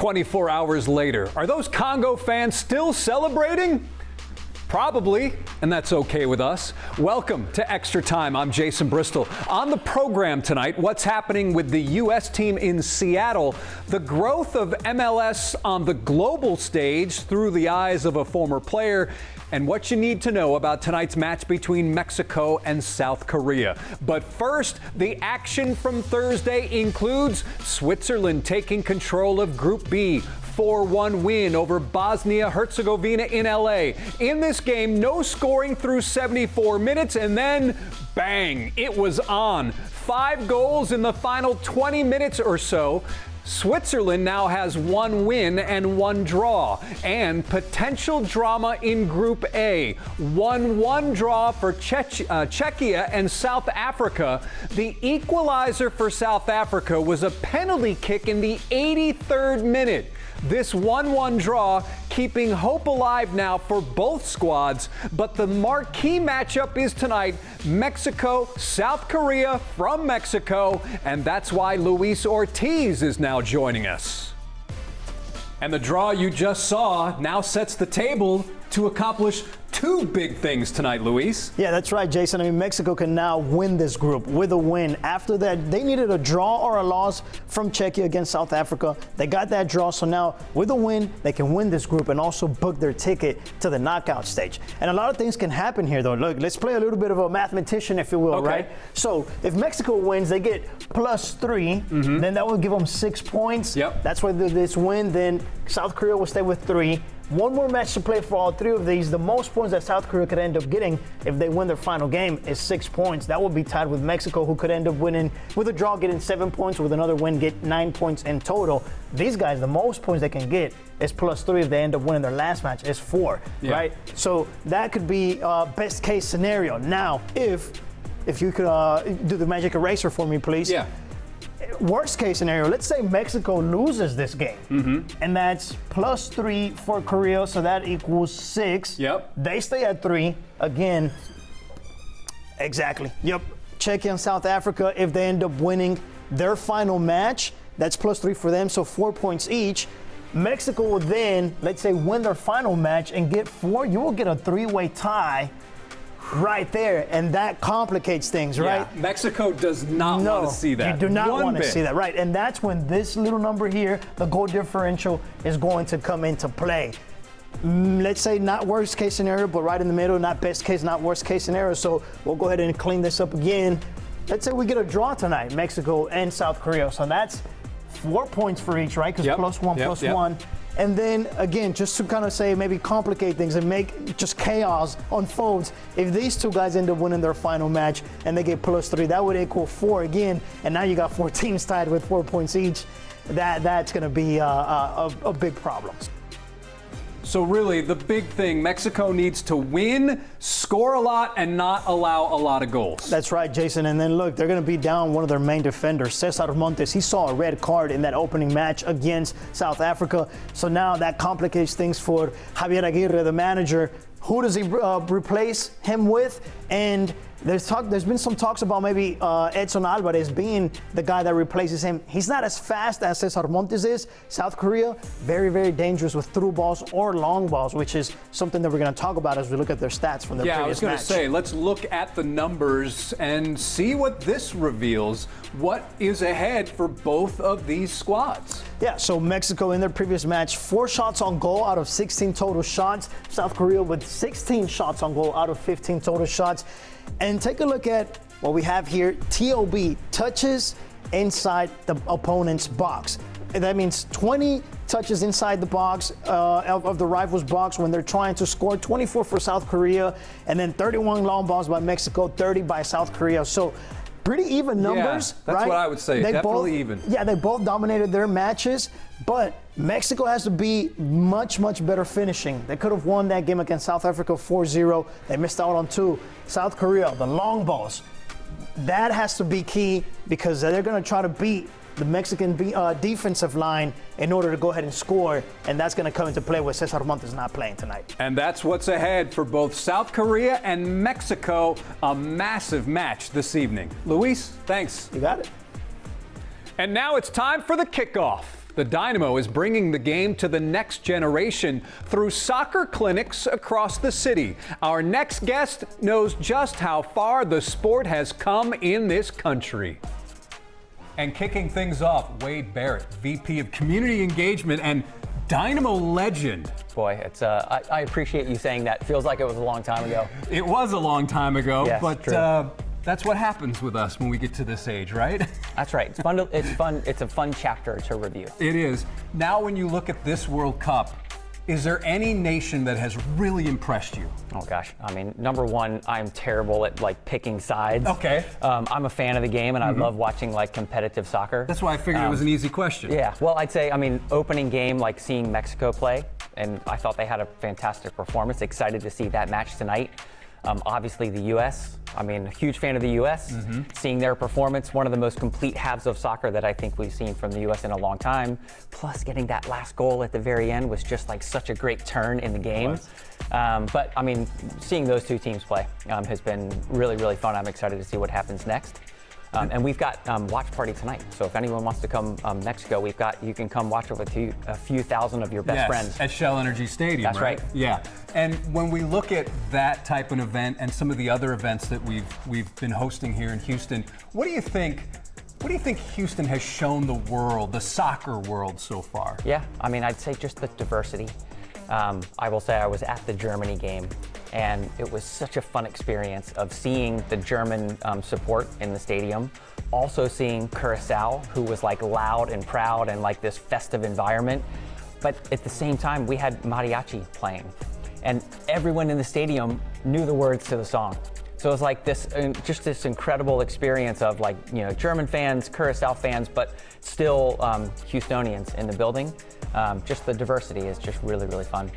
24 hours later, are those Congo fans still celebrating? Probably, and that's okay with us. Welcome to Extra Time. I'm Jason Bristol. On the program tonight, what's happening with the U.S. team in Seattle, the growth of MLS on the global stage through the eyes of a former player, and what you need to know about tonight's match between Mexico and South Korea. But first, the action from Thursday includes Switzerland taking control of Group B. 4-1 win over Bosnia-Herzegovina in LA. In this game, no scoring through 74 minutes, and then bang, it was on. 5 goals in the final 20 minutes or so. Switzerland now has 1 win and 1 draw, and potential drama in Group A. 1-1 draw for Czechia and South Africa. The equalizer for South Africa was a penalty kick in the 83rd minute. This 1-1 draw keeping hope alive now for both squads, but the marquee matchup is tonight, Mexico, South Korea from Mexico, and that's why Luis Ortiz is now joining us. And the draw you just saw now sets the table to accomplish 2 big things tonight, Luis. Yeah, that's right, Jason. I mean, Mexico can now win this group with a win. After that, they needed a draw or a loss from Czechia against South Africa. They got that draw, so now with a win, they can win this group and also book their ticket to the knockout stage. And a lot of things can happen here, though. Look, let's play a little bit of a mathematician, if you will, okay. Right? So if Mexico wins, they get +3. Then that will give them 6 points. Yep. That's why this win. Then South Korea will stay with 3. 1 more match to play for all 3 of these. The most points that South Korea could end up getting if they win their final game is 6 points. That would be tied with Mexico, who could end up winning with a draw, getting 7 points, with another win, get 9 points in total. These guys, the most points they can get is +3. If they end up winning their last match, is 4, right? So that could be best case scenario. Now, if you could do the magic eraser for me, please. Yeah. Worst case scenario, let's say Mexico loses this game, and that's +3 for Korea, so that equals 6. Yep. They stay at 3 again. Exactly. Yep. Czechia and South Africa, if they end up winning their final match, that's +3 for them, so 4 points each. Mexico will then, let's say, win their final match and get 4. You will get a 3-way tie right there, and that complicates things, right? Yeah, Mexico does not want to see that. You do not want to see that, right? And that's when this little number here, the goal differential, is going to come into play. Let's say not worst case scenario, but right in the middle, not best case, not worst case scenario. So we'll go ahead and clean this up again. Let's say we get a draw tonight, Mexico and South Korea. So that's 4 points for each, right? Because +1, +1. And then, again, just to kind of say, maybe complicate things and make just chaos unfolds, if these 2 guys end up winning their final match and they get +3, that would equal 4 again. And now you got 4 teams tied with 4 points each. That's going to be a big problem. So really, the big thing, Mexico needs to win, score a lot, and not allow a lot of goals. That's right, Jason. And then look, they're going to be down one of their main defenders, Cesar Montes. He saw a red card in that opening match against South Africa. So now that complicates things for Javier Aguirre, the manager. Who does he replace him with? And there's been some talks about maybe Edson Alvarez being the guy that replaces him. He's not as fast as Cesar Montes is. South Korea, very, very dangerous with through balls or long balls, which is something that we're going to talk about as we look at their stats from their previous match. Yeah, I was going to say, let's look at the numbers and see what this reveals. What is ahead for both of these squads? Yeah, so Mexico in their previous match, 4 shots on goal out of 16 total shots. South Korea with 16 shots on goal out of 15 total shots. And take a look at what we have here, TOB, touches inside the opponent's box. And that means 20 touches inside the box of the rival's box when they're trying to score, 24 for South Korea, and then 31 long balls by Mexico, 30 by South Korea. So pretty even numbers, that's right? What I would say, definitely even. Yeah, they both dominated their matches, but Mexico has to be much, much better finishing. They could have won that game against South Africa 4-0. They missed out on 2. South Korea, the long balls, that has to be key because they're going to try to beat the Mexican defensive line in order to go ahead and score, and that's going to come into play with Cesar Montes not playing tonight. And that's what's ahead for both South Korea and Mexico, a massive match this evening. Luis, thanks. You got it. And now it's time for the kickoff. The Dynamo is bringing the game to the next generation through soccer clinics across the city. Our next guest knows just how far the sport has come in this country. And kicking things off, Wade Barrett, VP of Community Engagement and Dynamo legend. Boy, it's I appreciate you saying that. Feels like it was a long time ago. It was a long time ago, yes, but that's what happens with us when we get to this age, right? That's right. It's fun. It's a fun chapter to review. It is. Now, when you look at this World Cup, is there any nation that has really impressed you? Oh gosh, I mean, number one, I'm terrible at picking sides. Okay. I'm a fan of the game, and I love watching competitive soccer. That's why I figured it was an easy question. Yeah. Well, I'd say, opening game, seeing Mexico play, and I thought they had a fantastic performance. Excited to see that match tonight. Obviously, the U.S. A huge fan of the U.S. Seeing their performance, one of the most complete halves of soccer that I think we've seen from the U.S. in a long time. Plus, getting that last goal at the very end was just such a great turn in the game. But seeing those two teams play has been really, really fun. I'm excited to see what happens next. And we've got watch party tonight. So if anyone wants to come Mexico, you can come watch with a few thousand of your best friends. At Shell Energy Stadium. That's right. Yeah. And when we look at that type of event and some of the other events that we've been hosting here in Houston, what do you think Houston has shown the world, the soccer world so far? Yeah, I'd say just the diversity. I will say I was at the Germany game, and it was such a fun experience of seeing the German support in the stadium. Also seeing Curacao, who was loud and proud and this festive environment. But at the same time, we had mariachi playing, and everyone in the stadium knew the words to the song. So it was this incredible experience of German fans, Curacao fans, but still Houstonians in the building. Just the diversity is just really, really fun.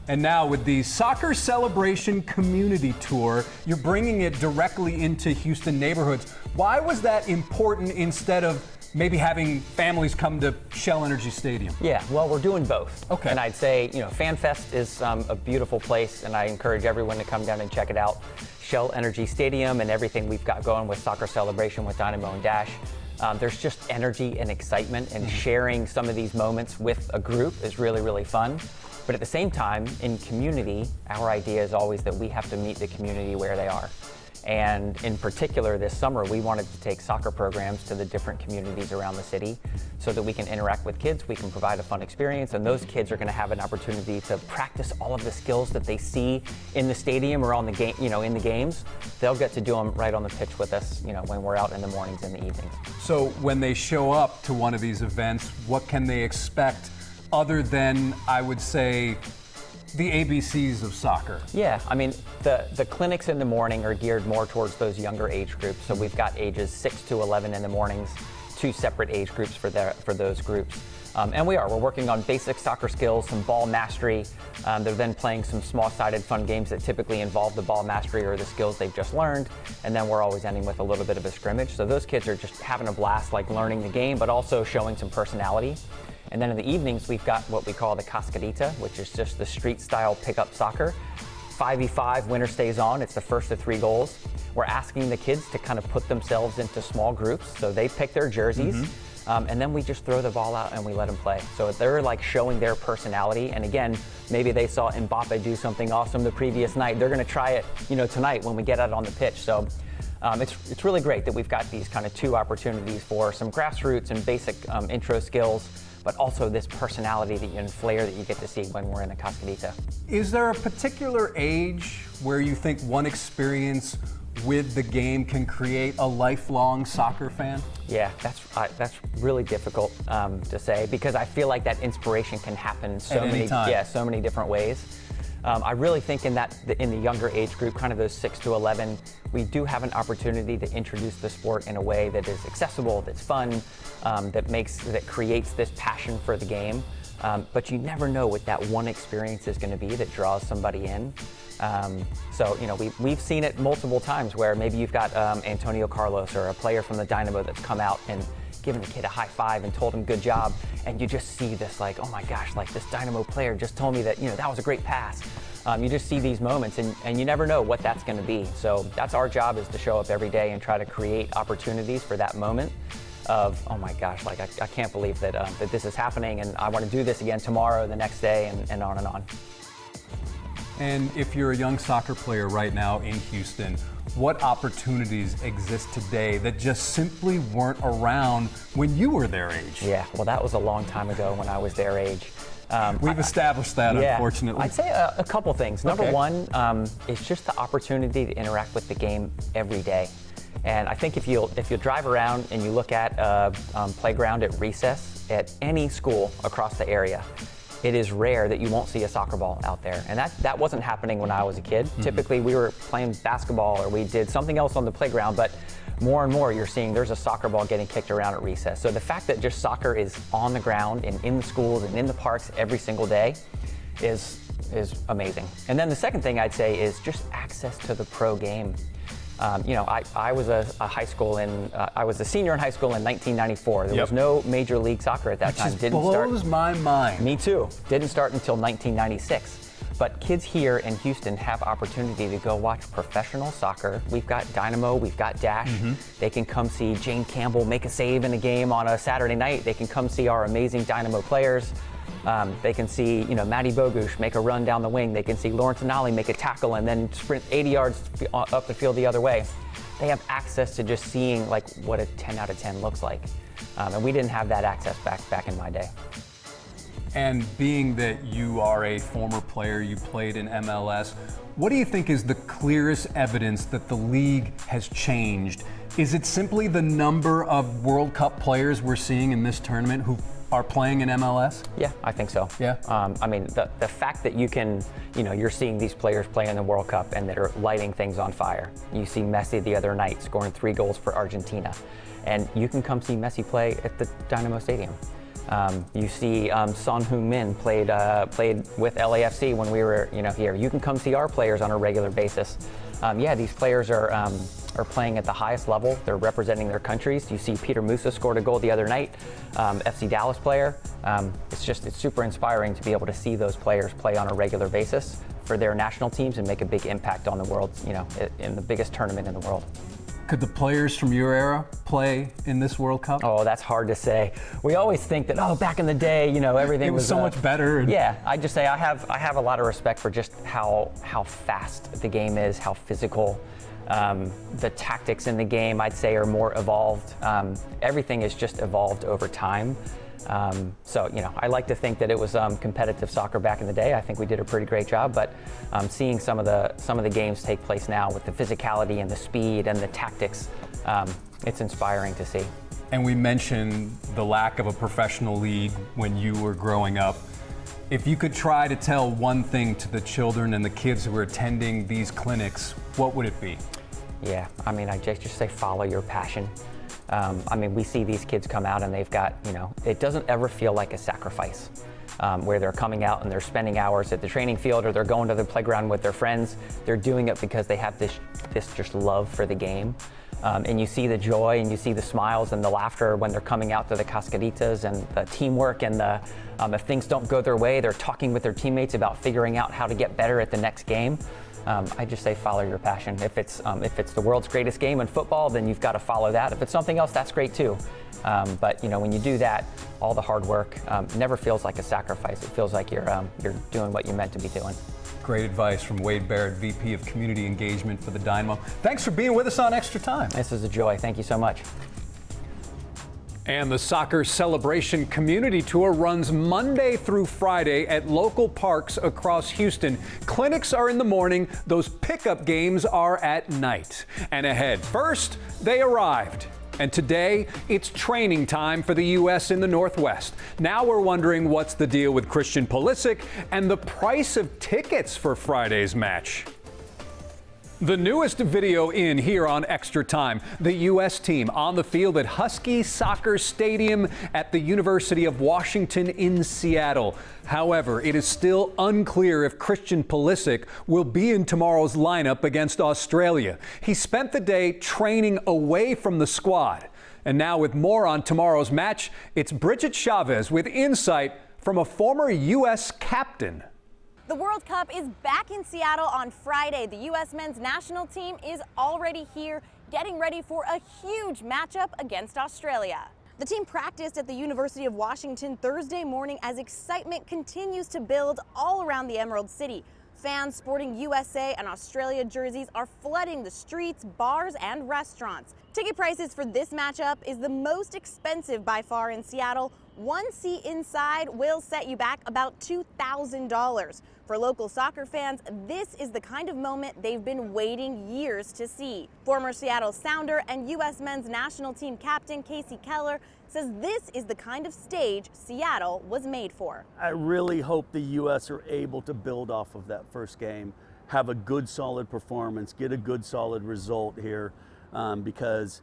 And now with the Soccer Celebration Community Tour, you're bringing it directly into Houston neighborhoods. Why was that important instead of maybe having families come to Shell Energy Stadium? Yeah, well, we're doing both. Okay. And I'd say, FanFest is a beautiful place, and I encourage everyone to come down and check it out. Shell Energy Stadium and everything we've got going with Soccer Celebration with Dynamo and Dash. There's just energy and excitement, and sharing some of these moments with a group is really, really fun. But at the same time, in community, our idea is always that we have to meet the community where they are. And in particular, this summer, we wanted to take soccer programs to the different communities around the city so that we can interact with kids, we can provide a fun experience, and those kids are going to have an opportunity to practice all of the skills that they see in the stadium or on the game, in the games. They'll get to do them right on the pitch with us, when we're out in the mornings and the evenings. So when they show up to one of these events, what can they expect other than, I would say, the ABCs of soccer? Yeah, the clinics in the morning are geared more towards those younger age groups. So we've got ages 6 to 11 in the mornings, 2 separate age groups for those groups. And we're working on basic soccer skills, some ball mastery. They're then playing some small-sided fun games that typically involve the ball mastery or the skills they've just learned. And then we're always ending with a little bit of a scrimmage. So those kids are just having a blast, learning the game, but also showing some personality. And then in the evenings, we've got what we call the cascarita, which is just the street-style pickup soccer. 5v5, winner stays on. It's the first of 3 goals. We're asking the kids to kind of put themselves into small groups. So they pick their jerseys, and then we just throw the ball out and we let them play. So they're showing their personality. And again, maybe they saw Mbappe do something awesome the previous night. They're going to try it, tonight when we get out on the pitch. So it's really great that we've got these kind of 2 opportunities for some grassroots and basic intro skills, but also this personality and flair that you get to see when we're in a cascarita. Is there a particular age where you think one experience with the game can create a lifelong soccer fan? Yeah, that's really difficult to say, because I feel like that inspiration can happen so many different ways. I really think in the younger age group, kind of those 6 to 11, we do have an opportunity to introduce the sport in a way that is accessible, that's fun, that creates this passion for the game. But you never know what that one experience is going to be that draws somebody in. We've seen it multiple times where maybe you've got Antonio Carlos or a player from the Dynamo that's come out and given the kid a high five and told him good job, and you just see this oh my gosh, this Dynamo player just told me that that was a great pass. You just see these moments, and you never know what that's going to be. So that's our job, is to show up every day and try to create opportunities for that moment. of, oh my gosh, like I can't believe that, that this is happening, and I want to do this again tomorrow, the next day, and on and on. And if you're a young soccer player right now in Houston, what opportunities exist today that just simply weren't around when you were their age? Yeah, well, that was a long time ago when I was their age. We've established that, yeah, unfortunately. I'd say a couple things. Number one is just the opportunity to interact with the game every day. And I think if you drive around and you look at a playground at recess at any school across the area, it is rare that you won't see a soccer ball out there. And that wasn't happening when I was a kid. Mm-hmm. Typically, we were playing basketball or we did something else on the playground, but more and more you're seeing there's a soccer ball getting kicked around at recess. So the fact that just soccer is on the ground and in the schools and in the parks every single day is amazing. And then the second thing I'd say is just access to the pro game. I was a high school I was a senior in high school in 1994. There was no Major League Soccer at that time. Which blows my mind. Me too. Didn't start until 1996. But kids here in Houston have opportunity to go watch professional soccer. We've got Dynamo, we've got Dash. Mm-hmm. They can come see Jane Campbell make a save in a game on a Saturday night. They can come see our amazing Dynamo players. They can see, Matty Bogusz make a run down the wing. They can see Lawrence Anali make a tackle and then sprint 80 yards up the field the other way. They have access to just seeing like what a 10 out of 10 looks like. And we didn't have that access back in my day. And being that you are a former player, you played in MLS, what do you think is the clearest evidence that the league has changed? Is it simply the number of World Cup players we're seeing in this tournament who are playing in MLS? Yeah, I think so. Yeah. The fact that you can, you're seeing these players play in the World Cup and that are lighting things on fire. You see Messi the other night scoring 3 goals for Argentina, and you can come see Messi play at the Dynamo Stadium. You see Son Heung-min played with LAFC when we were here. You can come see our players on a regular basis. These players are playing at the highest level. They're representing their countries. You see Peter Musa scored a goal the other night, FC Dallas player. It's super inspiring to be able to see those players play on a regular basis for their national teams and make a big impact on the world, in the biggest tournament in the world. Could the players from your era play in this World Cup? Oh, that's hard to say. We always think that, back in the day, everything was so much better. Yeah, I just say I have a lot of respect for just how fast the game is, how physical. The tactics in the game, I'd say, are more evolved. Everything is just evolved over time. I like to think that it was competitive soccer back in the day. I think we did a pretty great job, but seeing some of the games take place now with the physicality and the speed and the tactics, it's inspiring to see. And we mentioned the lack of a professional league when you were growing up. If you could try to tell one thing to the children and the kids who are attending these clinics, what would it be? Yeah, I just say follow your passion. We see these kids come out and they've got, it doesn't ever feel like a sacrifice where they're coming out and they're spending hours at the training field or they're going to the playground with their friends. They're doing it because they have this just love for the game. And you see the joy and you see the smiles and the laughter when they're coming out to the cascaditas and the teamwork and if things don't go their way, they're talking with their teammates about figuring out how to get better at the next game. I just say follow your passion. If it's the world's greatest game in football, then you've got to follow that. If it's something else, that's great too. But when you do that, all the hard work never feels like a sacrifice. It feels like you're doing what you're meant to be doing. Great advice from Wade Barrett, VP of Community Engagement for the Dynamo. Thanks for being with us on Extra Time. This is a joy. Thank you so much. And the Soccer Celebration Community Tour runs Monday through Friday at local parks across Houston. Clinics are in the morning. Those pickup games are at night. And ahead, first, they arrived. And today, it's training time for the U.S. in the Northwest. Now we're wondering what's the deal with Christian Pulisic and the price of tickets for Friday's match. The newest video in here on Extra Time, the U.S. team on the field at Husky Soccer Stadium at the University of Washington in Seattle. However, it is still unclear if Christian Pulisic will be in tomorrow's lineup against Australia. He spent the day training away from the squad. And now with more on tomorrow's match, it's Bridget Chavez with insight from a former U.S. captain. The World Cup is back in Seattle on Friday. The U.S. men's national team is already here, getting ready for a huge matchup against Australia. The team practiced at the University of Washington Thursday morning as excitement continues to build all around the Emerald City. Fans sporting USA and Australia jerseys are flooding the streets, bars, and restaurants. Ticket prices for this matchup is the most expensive by far in Seattle. One seat inside will set you back about $2,000. For local soccer fans, this is the kind of moment they've been waiting years to see. Former Seattle Sounder and U.S. men's national team captain Casey Keller says this is the kind of stage Seattle was made for. I really hope the U.S. are able to build off of that first game, have a good solid performance, get a good solid result here, because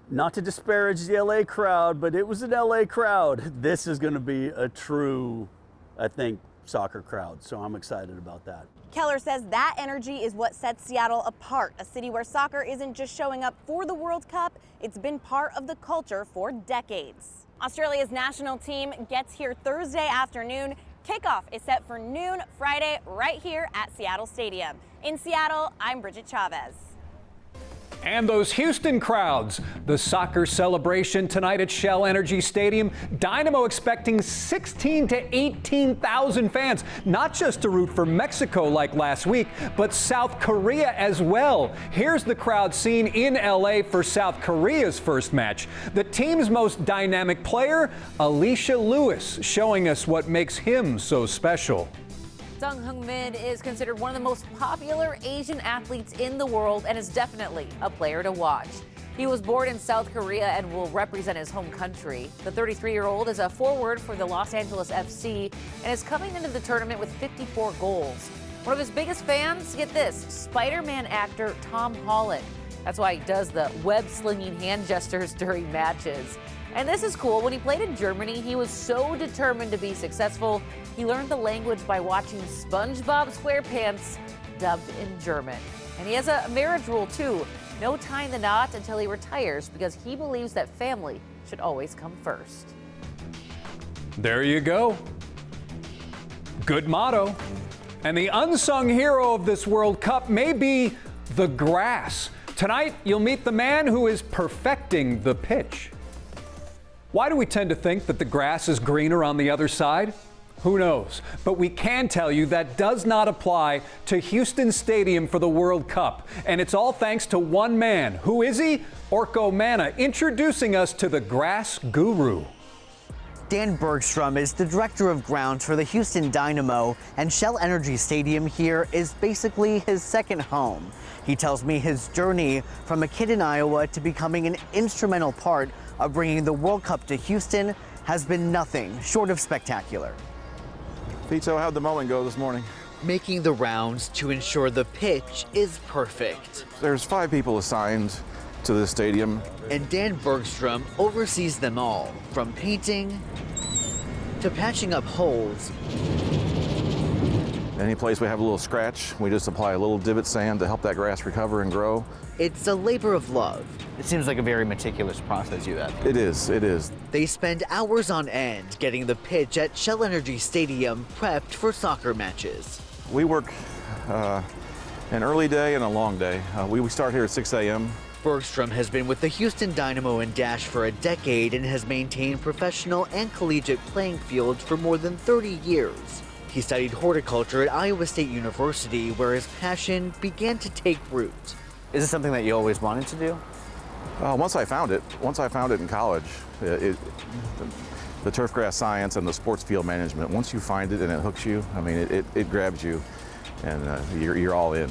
not to disparage the LA crowd, but it was an LA crowd. This is going to be a true, I think, soccer crowd, so I'm excited about that. Keller says that energy is what sets Seattle apart, a city where soccer isn't just showing up for the World Cup, it's been part of the culture for decades. Australia's national team gets here Thursday afternoon. Kickoff is set for noon Friday right here at Seattle Stadium. In Seattle, I'm Bridget Chavez. And those Houston crowds, the soccer celebration tonight at Shell Energy Stadium. Dynamo expecting 16 to 18,000 fans, not just to root for Mexico like last week, but South Korea as well. Here's the crowd scene in LA for South Korea's first match. The team's most dynamic player, Alicia Lewis, showing us what makes him so special. Heung-min is considered one of the most popular Asian athletes in the world and is definitely a player to watch. He was born in South Korea and will represent his home country. The 33-year-old is a forward for the Los Angeles FC and is coming into the tournament with 54 goals. One of his biggest fans, get this, Spider-Man actor Tom Holland. That's why he does the web-slinging hand gestures during matches. And this is cool. When he played in Germany, he was so determined to be successful, he learned the language by watching SpongeBob SquarePants dubbed in German. And he has a marriage rule, too. No tying the knot until he retires because he believes that family should always come first. There you go. Good motto. And the unsung hero of this World Cup may be the grass. Tonight, you'll meet the man who is perfecting the pitch. Why do we tend to think that the grass is greener on the other side? Who knows? But we can tell you that does not apply to Houston Stadium for the World Cup. And it's all thanks to one man. Who is he? Orko Mana, introducing us to the grass guru. Dan Bergstrom is the director of grounds for the Houston Dynamo, and Shell Energy Stadium here is basically his second home. He tells me his journey from a kid in Iowa to becoming an instrumental part of bringing the World Cup to Houston has been nothing short of spectacular. Vito, how'd the mowing go this morning? Making the rounds to ensure the pitch is perfect. There's 5 people assigned to this stadium. And Dan Bergstrom oversees them all, from painting to patching up holes. Any place we have a little scratch, we just apply a little divot sand to help that grass recover and grow. It's a labor of love. It seems like a very meticulous process you have. It is, it is. They spend hours on end getting the pitch at Shell Energy Stadium prepped for soccer matches. We work an early day and a long day. We start here at 6 a.m. Bergstrom has been with the Houston Dynamo and Dash for a decade and has maintained professional and collegiate playing fields for more than 30 years. He studied horticulture at Iowa State University, where his passion began to take root. Is this something that you always wanted to do? Once I found it in college, the turfgrass science and the sports field management, once you find it and it hooks you, I mean, it grabs you and you're all in.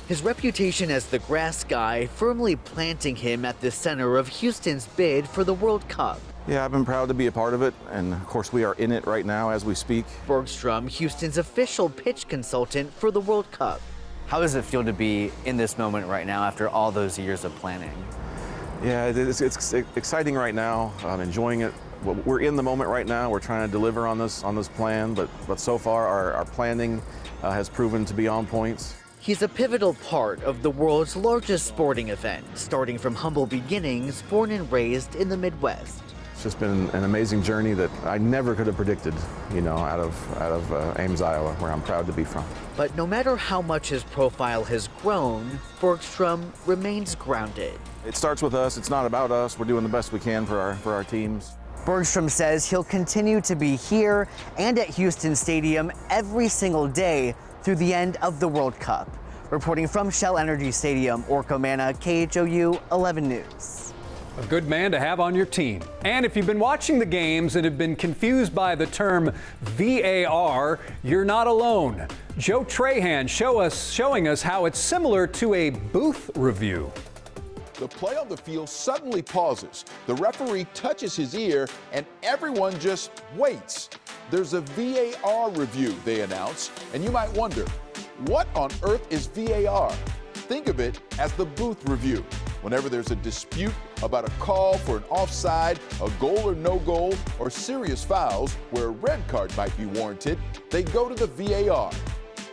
His reputation as the grass guy firmly planting him at the center of Houston's bid for the World Cup. Yeah, I've been proud to be a part of it, and of course we are in it right now as we speak. Bergstrom, Houston's official pitch consultant for the World Cup. How does it feel to be in this moment right now after all those years of planning? Yeah, it's exciting right now. I'm enjoying it. We're in the moment right now. We're trying to deliver on this plan, but so far our planning has proven to be on point. He's a pivotal part of the world's largest sporting event, starting from humble beginnings, born and raised in the Midwest. just been an amazing journey that I never could have predicted, you know, out of Ames, Iowa, where I'm proud to be from. But no matter how much his profile has grown, Bergstrom remains grounded. It starts with us. It's not about us. We're doing the best we can for our teams. Bergstrom says he'll continue to be here and at Houston Stadium every single day through the end of the World Cup. Reporting from Shell Energy Stadium, Orko Manna, KHOU 11 News. A good man to have on your team. And if you've been watching the games and have been confused by the term VAR, you're not alone. Joe Trahan showing us how it's similar to a booth review. The play on the field suddenly pauses. The referee touches his ear and everyone just waits. There's a VAR review, they announce, and you might wonder, what on earth is VAR? Think of it as the booth review. Whenever there's a dispute about a call for an offside, a goal or no goal, or serious fouls where a red card might be warranted, they go to the VAR.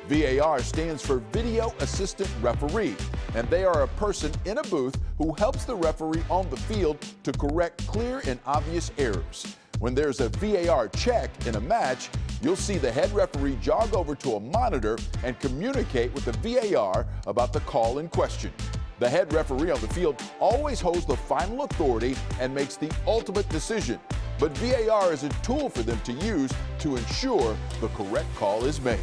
VAR stands for Video Assistant Referee, and they are a person in a booth who helps the referee on the field to correct clear and obvious errors. When there's a VAR check in a match, you'll see the head referee jog over to a monitor and communicate with the VAR about the call in question. The head referee on the field always holds the final authority and makes the ultimate decision. But VAR is a tool for them to use to ensure the correct call is made.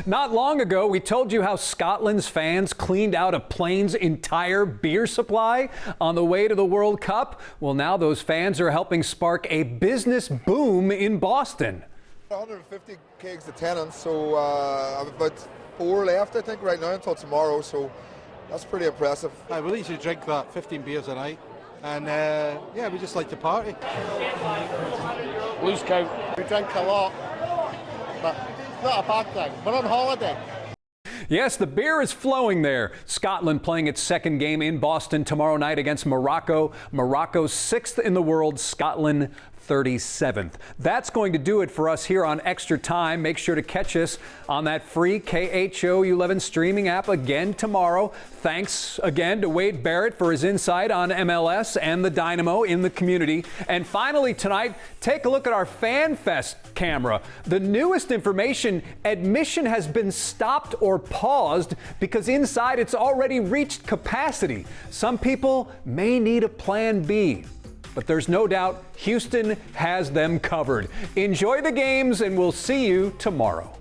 Not long ago, we told you how Scotland's fans cleaned out a plane's entire beer supply on the way to the World Cup. Well, now those fans are helping spark a business boom in Boston. 150 kegs of tenants, so I've about 4 left, I think, right now until tomorrow, so that's pretty impressive. I really usually drink about 15 beers a night, and yeah, we just like to party. Loose count. We drink a lot, but it's not a bad thing. We're on holiday. Yes, the beer is flowing there. Scotland playing its second game in Boston tomorrow night against Morocco. Morocco's 6th in the world, Scotland 37th. That's going to do it for us here on Extra Time. Make sure to catch us on that free KHOU 11 streaming app again tomorrow. Thanks again to Wade Barrett for his insight on MLS and the Dynamo in the community. And finally tonight, take a look at our Fan Fest camera. The newest information, admission has been stopped or paused because inside it's already reached capacity. Some people may need a plan B. But there's no doubt Houston has them covered. Enjoy the games, and we'll see you tomorrow.